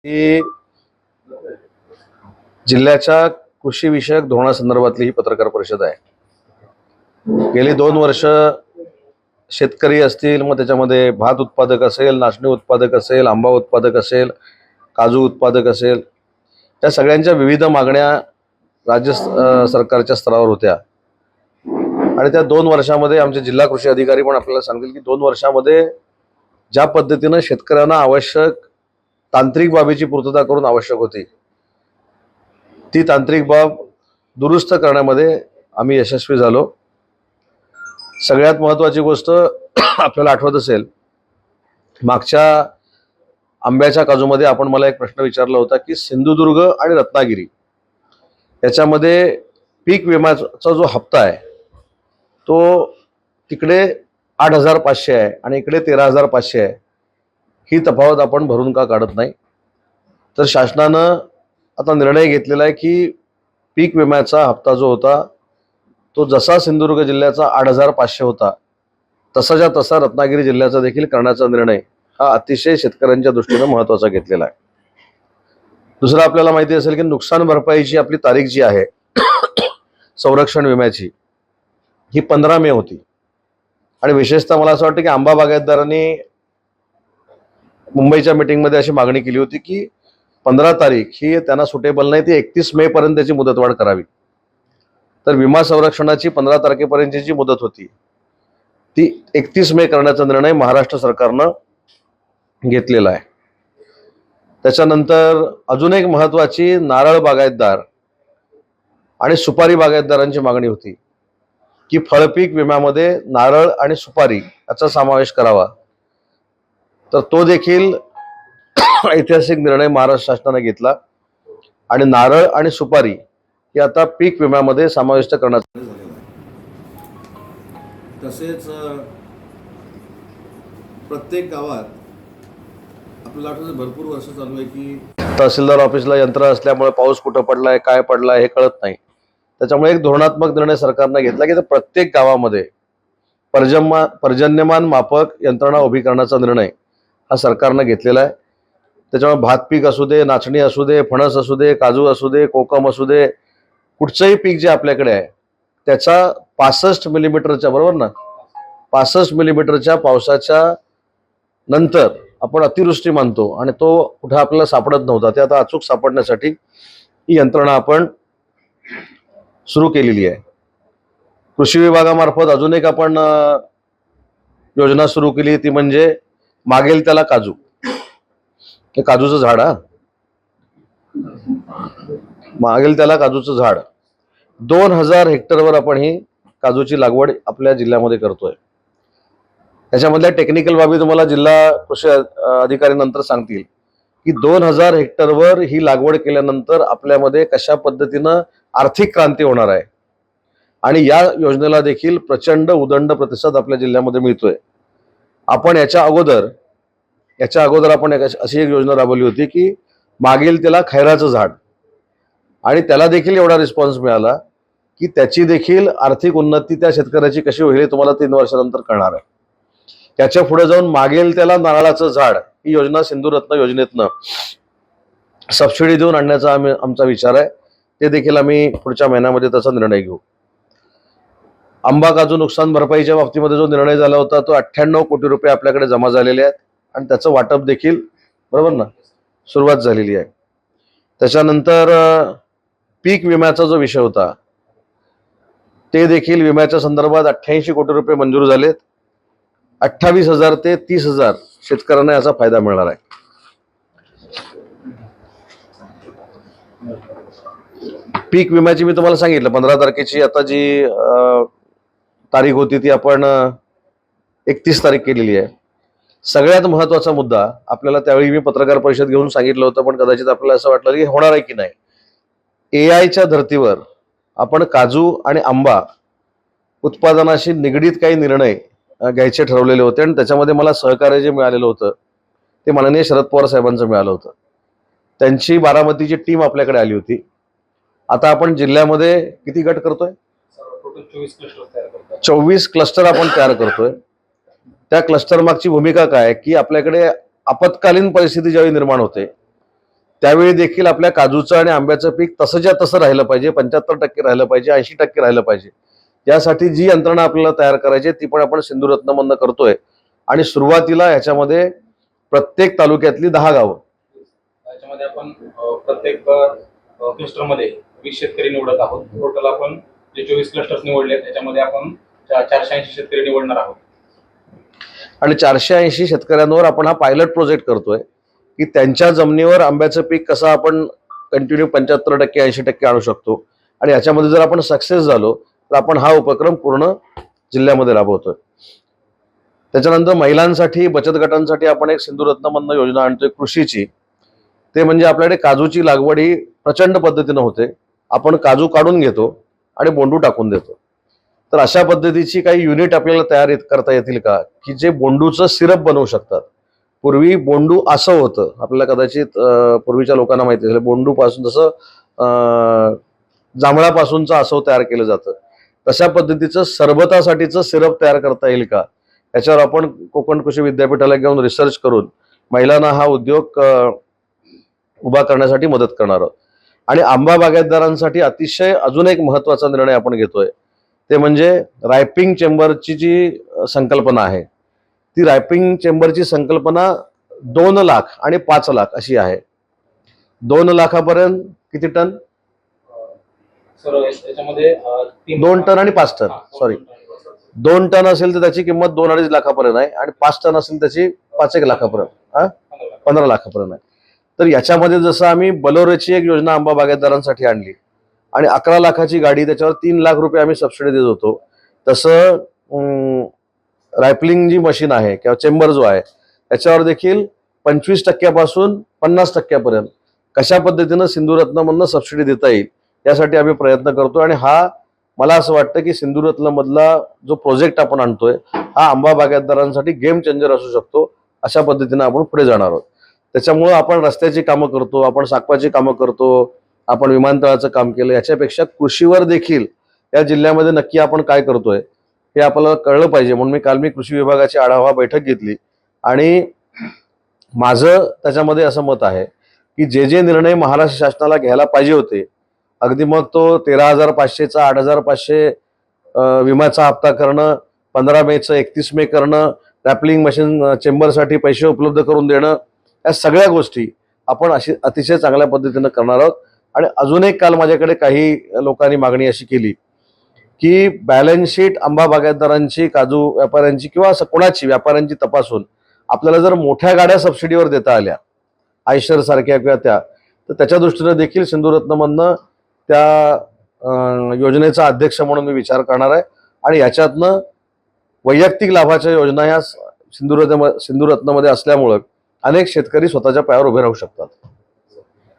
ही जिल्ह्याच्या कृषी विषयक धोरणासंदर्भातली ही पत्रकार परिषद आहे। गेली 2 वर्ष शेतकरी असतील, मग त्याच्यामध्ये भात उत्पादक असेल, नाचणी उत्पादक असेल, आंबा उत्पादक असेल, काजू उत्पादक असेल, त्या सगळ्यांच्या विविध मागण्या राज्य सरकारच्या स्तरावर होत्या। आणि त्या 2 वर्षामध्ये आमचे जिल्हा कृषी अधिकारी पण आपल्याला सांगतील की 2 वर्षामध्ये ज्या पद्धतीने शेतकऱ्यांना आवश्यक तांत्रिक बाबीची पूर्तता करून आवश्यक होती, ती तांत्रिक बाब दुरुस्त करण्यामध्ये आम्ही यशस्वी झालो। सगळ्यात महत्त्वाची गोष्ट आपल्याला आठवत असेल, मागच्या आंब्याच्या काजूमध्ये आपण मला एक प्रश्न विचारला होता की सिंधुदुर्ग आणि रत्नागिरी याच्यामध्ये पीक विम्याचा जो हप्ता आहे तो तिकडे 8,500 आहे आणि इकडे 13,500 आहे। ही तफावत आपण भरून का काढत नाही? तर शासनानं आता निर्णय घेतलेला आहे की पीक विम्याचा हप्ता जो होता तो जसा सिंधुदुर्ग जिल्ह्याचा 8,500 होता तसाच्या तसा रत्नागिरी जिल्ह्याचा देखील करण्याचा निर्णय हा अतिशय शेतकऱ्यांच्या दृष्टीने महत्त्वाचा घेतलेला आहे। दुसरं आपल्याला माहिती असेल की नुकसान भरपाईची आपली तारीख जी आहे संरक्षण विम्याची ही 15 मे होती। आणि विशेषतः मला असं वाटतं की आंबा बागायतदारांनी मुंबईच्या मीटिंगमध्ये अशी मागणी केली होती की 15 तारीख ही त्यांना सुटेबल नाही, ती 31 मे पर्यंत त्याची मुदतवाढ करावी। तर विमा संरक्षणाची 15 तारखेपर्यंतची जी मुदत होती ती 31 मे करण्याचा निर्णय महाराष्ट्र सरकारनं घेतलेला आहे। त्याच्यानंतर अजून एक महत्त्वाची नारळ बागायतदार आणि सुपारी बागायतदारांची मागणी होती की फळपीक विम्यामध्ये नारळ आणि सुपारी याचा समावेश करावा। तर तो देखील ऐतिहासिक निर्णय महाराष्ट्र शासनाने घेतला आणि नारळ आणि सुपारी ही आता पीक विम्यामध्ये समाविष्ट करण्यात झालेला आहे। तसेच प्रत्येक गावात आपल्याला आठवतं भरपूर वर्ष चालू आहे की तहसीलदार ऑफिसला यंत्र असल्यामुळे पाऊस कुठं पडलाय काय पडलाय हे कळत नाही। त्याच्यामुळे एक धोरणात्मक निर्णय सरकारने घेतला की प्रत्येक गावामध्ये पर्जन्यमान मापक यंत्रणा उभी करण्याचा निर्णय हा सरकारने घेतलेला आहे। त्याच्यामुळे भात पीक असू दे, नाचणी असू दे, फणस असू दे, काजू असू दे, कोकम असू दे, कुठचंही पीक जे आपल्याकडे आहे त्याचा 65 मिलीमीटरच्या बरोबर ना 65 मिलीमीटरच्या पावसाच्या नंतर आपण अतिवृष्टी मानतो आणि तो कुठे आपल्याला सापडत नव्हता, ते आता अचूक सापडण्यासाठी ही यंत्रणा आपण सुरू केलेली आहे। कृषी विभागामार्फत अजून एक आपण योजना सुरू केली, ती म्हणजे मागेल त्याला काजू। हे काजूचं झाड, मागेल त्याला काजूचं झाड 2000 हेक्टरवर आपण ही काजूची लागवड आपल्या जिल्ह्यामध्ये करतोय। त्याच्यामधल्या टेक्निकल बाबी तुम्हाला जिल्हा कृषी अधिकारी नंतर सांगतील की 2000 हेक्टरवर ही लागवड केल्यानंतर आपल्यामध्ये कशा पद्धतीनं आर्थिक क्रांती होणार आहे आणि या योजनेला देखील प्रचंड उदंड प्रतिसाद आपल्या जिल्ह्यामध्ये मिळतोय। आपण याच्या अगोदर आपण अशी एक योजना राबवली होती की मागेल त्याला खैराचं झाड, आणि त्याला देखील एवढा रिस्पॉन्स मिळाला की त्याची देखील आर्थिक उन्नती त्या शेतकऱ्याची कशी होईल तुम्हाला 3 वर्षानंतर कळणार आहे। त्याच्या पुढे जाऊन मागेल त्याला नारळाचं झाड ही योजना सिंधुरत्न योजनेतनं सबसिडी देऊन आणण्याचा आमचा विचार आहे। ते देखील आम्ही पुढच्या महिन्यामध्ये त्याचा निर्णय घेऊ। आंबा काजू नुकसान भरपाईच्या बाबतीमध्ये जो निर्णय झाला होता तो 98 कोटी रुपये आपल्याकडे जमा झालेले आहेत आणि त्याचं वाटप देखील बरोबर ना सुरुवात झालेली आहे। त्याच्यानंतर पीक विम्याचा जो विषय होता ते देखील विम्याच्या संदर्भात 88 कोटी रुपये मंजूर झालेत। 28,000 ते 30,000 शेतकऱ्यांना याचा फायदा मिळणार आहे। पीक विम्याची मी तुम्हाला सांगितलं 15 तारखेची आता जी तारीख होती ती आपण 31 तारीख केलेली आहे। सगळ्यात महत्त्वाचा मुद्दा आपल्याला त्यावेळी मी पत्रकार परिषद घेऊन सांगितलं होतं, पण कदाचित आपल्याला असं वाटलं की होणार आहे की नाही। एआयच्या धर्तीवर आपण काजू आणि आंबा उत्पादनाशी निगडीत काही निर्णय घ्यायचे ठरवलेले होते आणि त्याच्यामध्ये मला सहकार्य जे मिळालेलं होतं ते माननीय शरद पवार साहेबांचं मिळालं होतं। त्यांची बारामतीची टीम आपल्याकडे आली होती। आता आपण जिल्ह्यामध्ये किती गट करतोय? 24 क्लस्टर आपण तयार करतोय। त्या क्लस्टर मागची भूमिका काय की आपल्याकडे आपत्कालीन परिस्थिती ज्यावेळी निर्माण होते त्यावेळी देखील आपल्या काजूचं आणि आंब्याचं पीक तसंच्या तसं राहिलं पाहिजे, 75% राहिलं पाहिजे, 80% राहिलं पाहिजे. यासाठी जी यंत्रणा आपल्याला तयार करायची आहे, ती पण आपण सिंधुरत्नमधनं करतोय. आणि सुरुवातीला याच्यामध्ये प्रत्येक तालुक्यातली 10 गावं, याच्यामध्ये आपण प्रत्येक क्लस्टरमध्ये 20 शेतकरी निवडत आहोत. टोटल आपण जे 24 क्लस्टर्स निवडले त्याच्यामध्ये आपण 480 शेतकरी निवडणार आहोत. आणि 480 शेतकऱ्यांवर आपण हा पायलट प्रोजेक्ट करतोय की त्यांच्या जमिनीवर आंब्याचं पीक कसं आपण कंटिन्यू 75% 80% आणू शकतो. आणि याच्यामध्ये जर आपण सक्सेस झालो तर आपण हा उपक्रम पूर्ण जिल्ह्यामध्ये राबवतोय. त्याच्यानंतर महिलांसाठी, बचत गटांसाठी आपण एक सिंधुरत्नमधनं योजना आणतोय कृषीची. ते म्हणजे आपल्याकडे काजूची लागवड ही प्रचंड पद्धतीनं होते. आपण काजू काढून घेतो आणि बोंडू टाकून देतो. तर अशा पद्धतीची काही युनिट आपल्याला तयार करता येतील का, की जे बोंडूचं सिरप बनवू शकतात. पूर्वी बोंडू असं होतं, आपल्याला कदाचित पूर्वीच्या लोकांना माहिती असेल, बोंडू पासून जसं जांभळापासूनचं असं तयार केलं जातं, तशा पद्धतीचं सरबतासाठीचं सिरप तयार करता येईल का, याच्यावर आपण कोकण कृषी विद्यापीठाला घेऊन रिसर्च करून महिलांना हा उद्योग उभा करण्यासाठी मदत करणार आहोत. आणि आंबा बागायतदारांसाठी अतिशय अजून एक महत्वाचा निर्णय आपण घेतोय, ते म्हणजे रायपिंग चेंबरची जी संकल्पना आहे, ती रायपिंग चेंबरची संकल्पना 2 लाख आणि 5 लाख अशी आहे. 2 लाखापर्यंत किती टन? सर याच्यामध्ये 2 टन आणि 5 टन, सॉरी, 2 टन असेल तर त्याची किंमत 2-2.5 लाखापर्यंत आहे आणि 5 टन असेल त्याची 5-1 लाखापर्यंत, 15 लाखापर्यंत आहे. तर याच्यामध्ये जसं आम्ही बलोरेची एक योजना आंबा बागायतदारांसाठी आणली आणि 11 लाखाची गाडी, त्याच्यावर 3 लाख रुपये आम्ही सबसिडी देत होतो, तसं रायपलिंग जी मशीन आहे किंवा चेंबर जो आहे त्याच्यावर देखील 25% पासून 50% कशा पद्धतीनं सिंधुरत्नमधनं सबसिडी देता येईल यासाठी आम्ही प्रयत्न करतो. आणि हा मला असं वाटतं की सिंधुरत्नमधला जो प्रोजेक्ट आपण आणतोय हा आंबा बागायतदारांसाठी गेम चेंजर असू शकतो. अशा पद्धतीनं आपण पुढे जाणार आहोत. त्याच्यामुळं आपण रस्त्याची कामं करतो, आपण साखवाची कामं करतो, आपण विमानतळाचं काम केलं, याच्यापेक्षा कृषीवर देखील या जिल्ह्यामध्ये नक्की आपण काय करतोय हे आपल्याला कळलं पाहिजे. म्हणून काल मी कृषी विभागाची आढावा बैठक घेतली आणि माझं त्याच्यामध्ये असं मत आहे की जे निर्णय महाराष्ट्र शासनाला घ्यायला पाहिजे होते, अगदी मग तो 13,500चा 8,500 विम्याचा हप्ता करणं, 15 मेचं 31 मे करणं, रॅपलिंग मशीन चेंबरसाठी पैसे उपलब्ध करून देणं, या सगळ्या गोष्टी आपण अतिशय चांगल्या पद्धतीनं करणार आहोत. आणि अजून एक काल माझ्याकडे काही लोकांनी मागणी अशी केली की बॅलन्स शीट आंबा बागायतदारांची, काजू व्यापाऱ्यांची किंवा कोणाची व्यापाऱ्यांची तपासून आपल्याला जर मोठ्या गाड्या सबसिडीवर देता आल्या, आयशर सारख्या किंवा तर त्याच्या दृष्टीनं देखील सिंधुरत्नमधनं त्या योजनेचा अध्यक्ष म्हणून मी विचार करणार आहे. आणि याच्यातनं वैयक्तिक लाभाच्या योजना ह्या सिंधुरत्नमध्ये असल्यामुळं अनेक शेतकरी स्वतःच्या पायावर उभे राहू शकतात.